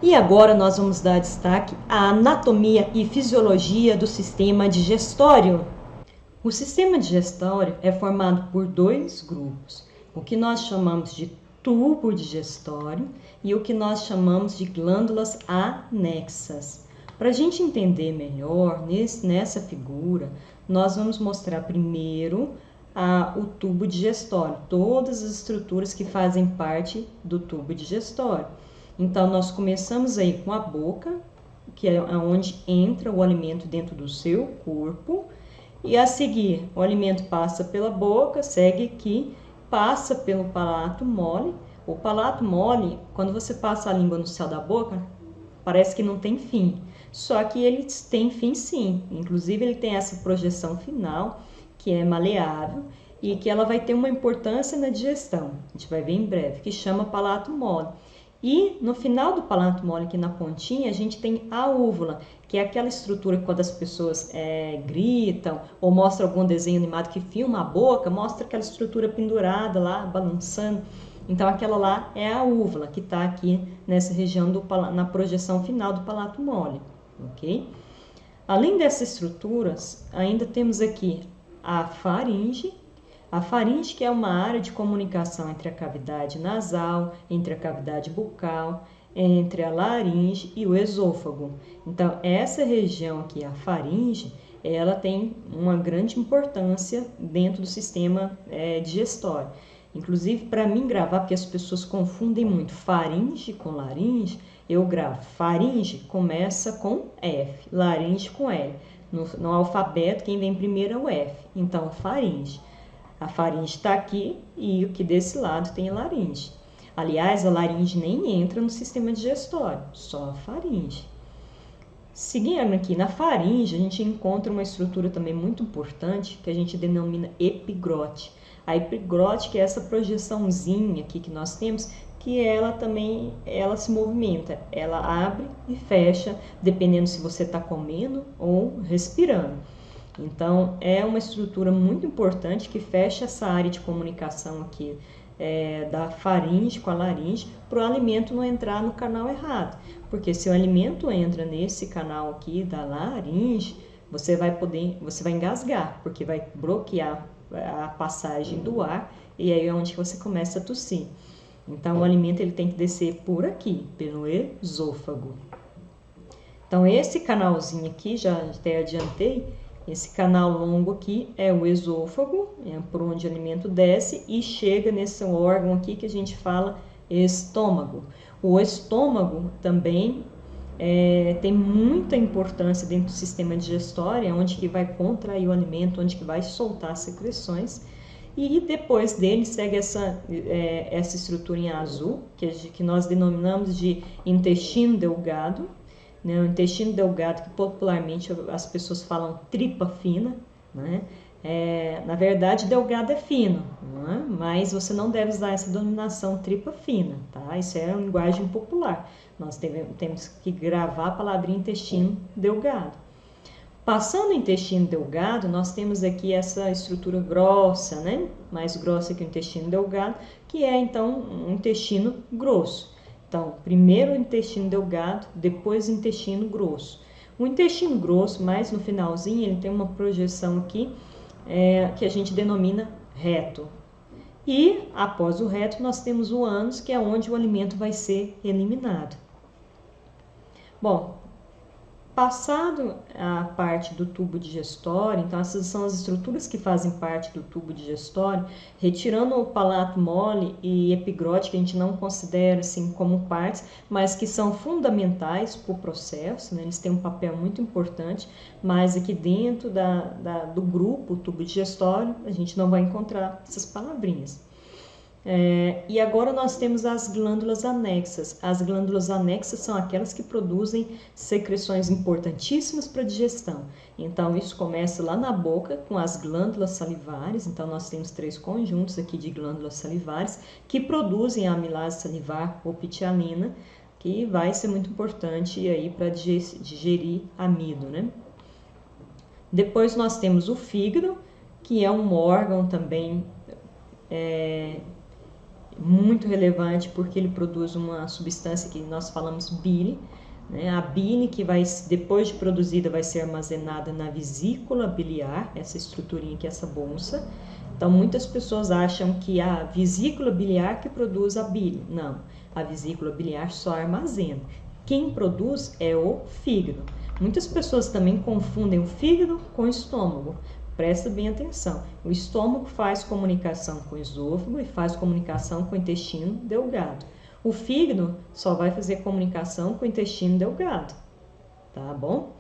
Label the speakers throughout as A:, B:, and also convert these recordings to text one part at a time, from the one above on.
A: E agora nós vamos dar destaque à anatomia e fisiologia do sistema digestório. O sistema digestório é formado por dois grupos, o que nós chamamos de tubo digestório e o que nós chamamos de glândulas anexas. Para a gente entender melhor nessa figura, nós vamos mostrar primeiro o tubo digestório, todas as estruturas que fazem parte do tubo digestório. Então, nós começamos aí com a boca, que é onde entra o alimento dentro do seu corpo, e a seguir o alimento passa pela boca, segue aqui, passa pelo palato mole. O palato mole, quando você passa a língua no céu da boca, parece que não tem fim, só que ele tem fim sim, inclusive ele tem essa projeção final, que é maleável, e que ela vai ter uma importância na digestão, a gente vai ver em breve, que chama palato mole. E no final do palato mole, aqui na pontinha, a gente tem a úvula, que é aquela estrutura que quando as pessoas gritam ou mostram algum desenho animado que filma a boca, mostra aquela estrutura pendurada lá, balançando. Então aquela lá é a úvula, que está aqui nessa região, na projeção final do palato mole, ok? Além dessas estruturas, ainda temos aqui a faringe. A faringe, que é uma área de comunicação entre a cavidade nasal, entre a cavidade bucal, entre a laringe e o esôfago. Então, essa região aqui, a faringe, ela tem uma grande importância dentro do sistema digestório. Inclusive, para mim gravar, porque as pessoas confundem muito faringe com laringe, eu gravo. Faringe começa com F, laringe com L. No alfabeto, quem vem primeiro é o F. Então, faringe. A faringe está aqui e o que desse lado tem a laringe. Aliás, a laringe nem entra no sistema digestório, só a faringe. Seguindo aqui, na faringe, a gente encontra uma estrutura também muito importante que a gente denomina epiglote. A epiglote, que é essa projeçãozinha aqui que nós temos, que ela se movimenta, ela abre e fecha, dependendo se você está comendo ou respirando. Então, é uma estrutura muito importante que fecha essa área de comunicação aqui da faringe com a laringe, para o alimento não entrar no canal errado. Porque se o alimento entra nesse canal aqui da laringe, você vai engasgar, porque vai bloquear a passagem do ar e aí é onde você começa a tossir. Então, o alimento ele tem que descer por aqui, pelo esôfago. Então, esse canalzinho aqui, já até adiantei, esse canal longo aqui é o esôfago, é por onde o alimento desce e chega nesse órgão aqui que a gente fala estômago. O estômago também tem muita importância dentro do sistema digestório, é onde que vai contrair o alimento, onde que vai soltar as secreções. E depois dele segue essa estrutura em azul, que nós denominamos de intestino delgado. O intestino delgado, que popularmente as pessoas falam tripa fina, né? Na verdade, delgado é fino, né? Mas você não deve usar essa denominação tripa fina, tá? Isso é uma linguagem popular. Nós temos que gravar a palavrinha intestino delgado. Passando o intestino delgado, nós temos aqui essa estrutura grossa, né? Mais grossa que o intestino delgado, que é então um intestino grosso. Então, primeiro o intestino delgado, depois o intestino grosso. O intestino grosso, mais no finalzinho, ele tem uma projeção aqui que a gente denomina reto. E, após o reto, nós temos o ânus, que é onde o alimento vai ser eliminado. Bom, passado a parte do tubo digestório, então essas são as estruturas que fazem parte do tubo digestório, retirando o palato mole e epiglote, que a gente não considera assim como partes, mas que são fundamentais para o processo, né? Eles têm um papel muito importante, mas aqui dentro do grupo tubo digestório, a gente não vai encontrar essas palavrinhas. E agora nós temos as glândulas anexas. As glândulas anexas são aquelas que produzem secreções importantíssimas para a digestão. Então, isso começa lá na boca com as glândulas salivares. Então, nós temos 3 conjuntos aqui de glândulas salivares que produzem a amilase salivar ou pitialina, que vai ser muito importante aí para digerir amido, né? Depois nós temos o fígado, que é um órgão também muito relevante porque ele produz uma substância que nós falamos bile, né? A bile que vai, depois de produzida, vai ser armazenada na vesícula biliar, essa estruturinha aqui, essa bolsa. Então, muitas pessoas acham que a vesícula biliar que produz a bile. Não, a vesícula biliar só armazena. Quem produz é o fígado. Muitas pessoas também confundem o fígado com o estômago. Presta bem atenção. O estômago faz comunicação com o esôfago e faz comunicação com o intestino delgado. O fígado só vai fazer comunicação com o intestino delgado, tá bom?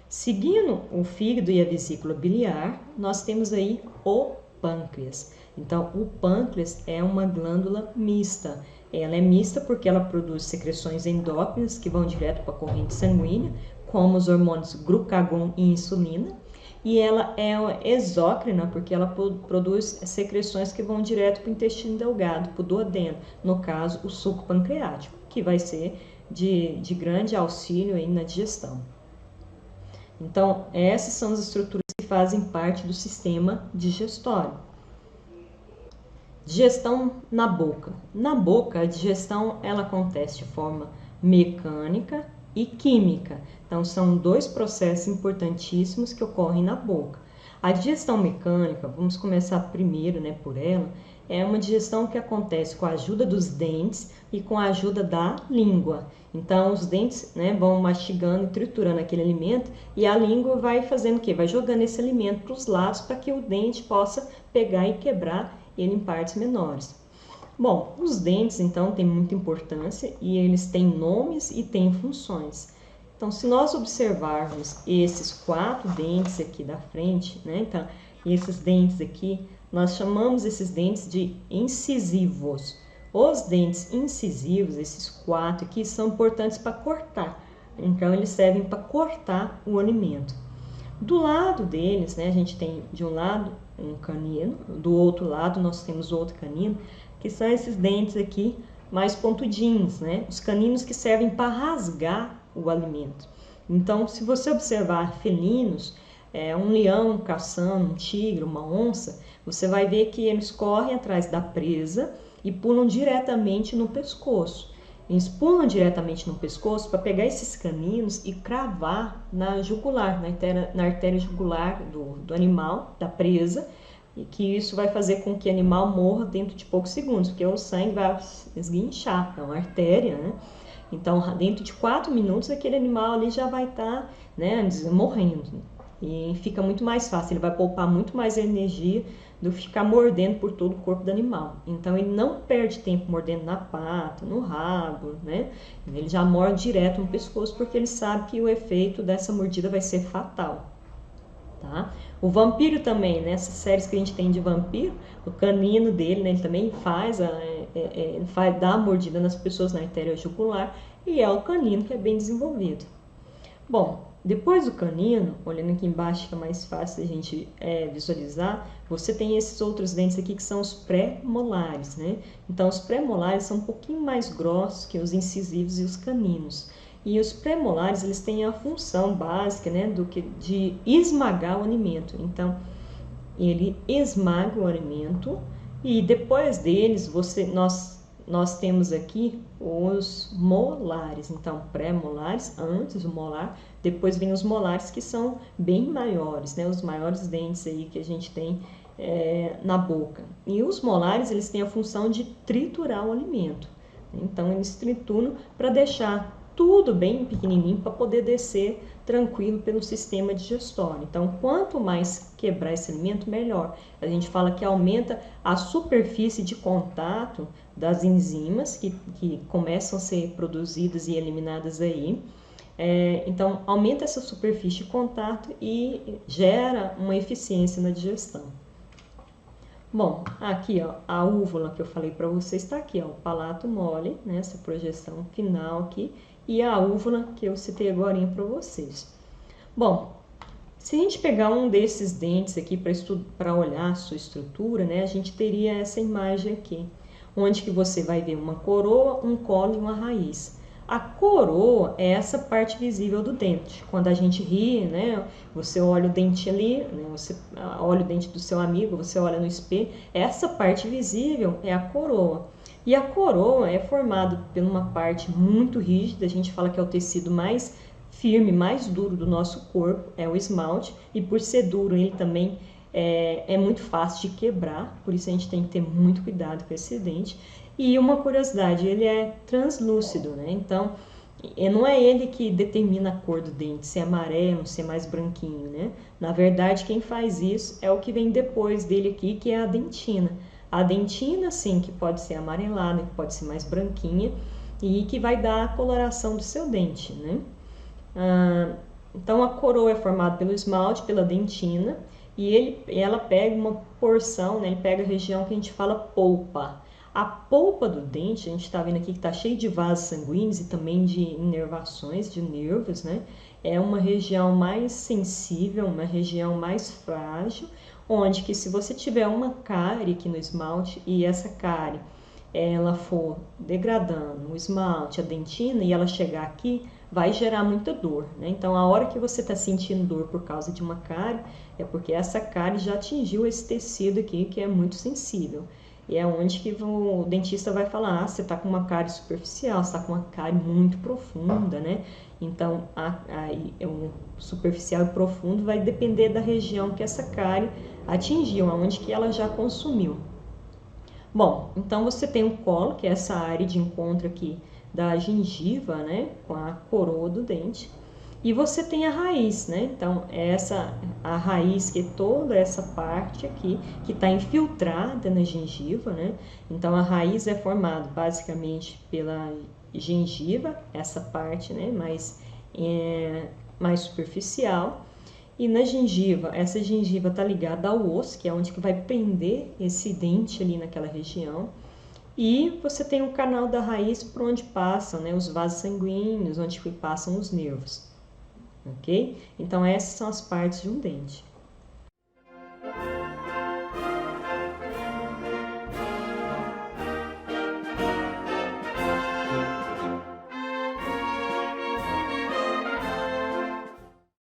A: Seguindo o fígado e a vesícula biliar, nós temos aí o pâncreas. Então, o pâncreas é uma glândula mista. Ela é mista porque ela produz secreções endócrinas que vão direto para a corrente sanguínea, como os hormônios glucagon e insulina. E ela é exócrina porque ela produz secreções que vão direto para o intestino delgado, para o duodeno, no caso o suco pancreático, que vai ser de grande auxílio aí na digestão. Então, essas são as estruturas que fazem parte do sistema digestório. Digestão na boca. Na boca, a digestão ela acontece de forma mecânica e química. Então, são dois processos importantíssimos que ocorrem na boca. A digestão mecânica, vamos começar primeiro, né, por ela, é uma digestão que acontece com a ajuda dos dentes e com a ajuda da língua. Então, os dentes, né, vão mastigando e triturando aquele alimento e a língua vai fazendo o quê? Vai jogando esse alimento para os lados para que o dente possa pegar e quebrar ele em partes menores. Bom, os dentes, então, têm muita importância e eles têm nomes e têm funções. Então, se nós observarmos esses 4 dentes aqui da frente, né? Então, esses dentes aqui, nós chamamos esses dentes de incisivos. Os dentes incisivos, esses 4 aqui, são importantes para cortar. Então, eles servem para cortar o alimento. Do lado deles, né? A gente tem de um lado um canino, do outro lado nós temos outro canino, que são esses dentes aqui mais pontudinhos, né? Os caninos que servem para rasgar o alimento. Então, se você observar felinos, um leão caçando, um tigre, uma onça, você vai ver que eles correm atrás da presa e pulam diretamente no pescoço. Eles pulam diretamente no pescoço para pegar esses caninos e cravar na jugular, na artéria jugular do animal, da presa, e que isso vai fazer com que o animal morra dentro de poucos segundos, porque o sangue vai esguinchar, é uma artéria, né? Então, dentro de 4 minutos, aquele animal ali já vai estar, né, morrendo. E fica muito mais fácil, ele vai poupar muito mais energia do que ficar mordendo por todo o corpo do animal. Então, ele não perde tempo mordendo na pata, no rabo, né? Ele já morde direto no pescoço, porque ele sabe que o efeito dessa mordida vai ser fatal. Tá? O vampiro também, nessas séries que a gente tem de vampiro, o canino dele, né, ele também dá a mordida nas pessoas na artéria jugular, e é o canino que é bem desenvolvido. Bom, depois do canino, olhando aqui embaixo, que é mais fácil a gente visualizar, você tem esses outros dentes aqui que são os pré-molares, né? Então, os pré-molares são um pouquinho mais grossos que os incisivos e os caninos. E os pré-molares, eles têm a função básica, né, de esmagar o alimento. Então, ele esmaga o alimento e depois deles, nós temos aqui os molares. Então, pré-molares, antes do molar, depois vem os molares, que são bem maiores, né, os maiores dentes aí que a gente tem na boca. E os molares, eles têm a função de triturar o alimento. Então, eles trituram para deixar tudo bem pequenininho para poder descer tranquilo pelo sistema digestório. Então, quanto mais quebrar esse alimento, melhor. A gente fala que aumenta a superfície de contato das enzimas que começam a ser produzidas e eliminadas aí. Então, aumenta essa superfície de contato e gera uma eficiência na digestão. Bom, aqui ó, a úvula que eu falei para vocês está aqui, ó, o palato mole, né, essa projeção final aqui, e a úvula que eu citei agora para vocês. Bom, se a gente pegar um desses dentes aqui para olhar a sua estrutura, né, a gente teria essa imagem aqui, onde que você vai ver uma coroa, um colo e uma raiz. A coroa é essa parte visível do dente. Quando a gente ri, né, você olha o dente ali, né, você olha o dente do seu amigo, você olha no espelho, essa parte visível é a coroa. E a coroa é formada por uma parte muito rígida, a gente fala que é o tecido mais firme, mais duro do nosso corpo, é o esmalte, e por ser duro ele também é muito fácil de quebrar, por isso a gente tem que ter muito cuidado com esse dente. E uma curiosidade, ele é translúcido, né? Então, não é ele que determina a cor do dente, se é amarelo, se é mais branquinho, né? Na verdade, quem faz isso é o que vem depois dele aqui, que é a dentina. A dentina, sim, que pode ser amarelada, que pode ser mais branquinha e que vai dar a coloração do seu dente, né? Então, a coroa é formada pelo esmalte, pela dentina, e ela pega uma porção, né? Ele pega a região que a gente fala polpa. A polpa do dente, a gente está vendo aqui que está cheio de vasos sanguíneos e também de inervações, de nervos, né? É uma região mais sensível, uma região mais frágil, onde que se você tiver uma cárie aqui no esmalte e essa cárie ela for degradando o esmalte, a dentina e ela chegar aqui, vai gerar muita dor, né? Então, a hora que você está sentindo dor por causa de uma cárie, é porque essa cárie já atingiu esse tecido aqui que é muito sensível. E é onde que o dentista vai falar, você está com uma cárie superficial, você está com uma cárie muito profunda, né? Então, o superficial e profundo vai depender da região que essa cárie atingiu, aonde que ela já consumiu. Bom, então você tem o colo, que é essa área de encontro aqui da gengiva, né, com a coroa do dente. E você tem a raiz, né? Então, a raiz que é toda essa parte aqui que está infiltrada na gengiva, né? Então, a raiz é formada basicamente pela gengiva, essa parte, né, mais superficial. E na gengiva, essa gengiva está ligada ao osso, que é onde que vai prender esse dente ali naquela região. E você tem o canal da raiz por onde passam, né, os vasos sanguíneos, onde passam os nervos. Ok? Então, essas são as partes de um dente.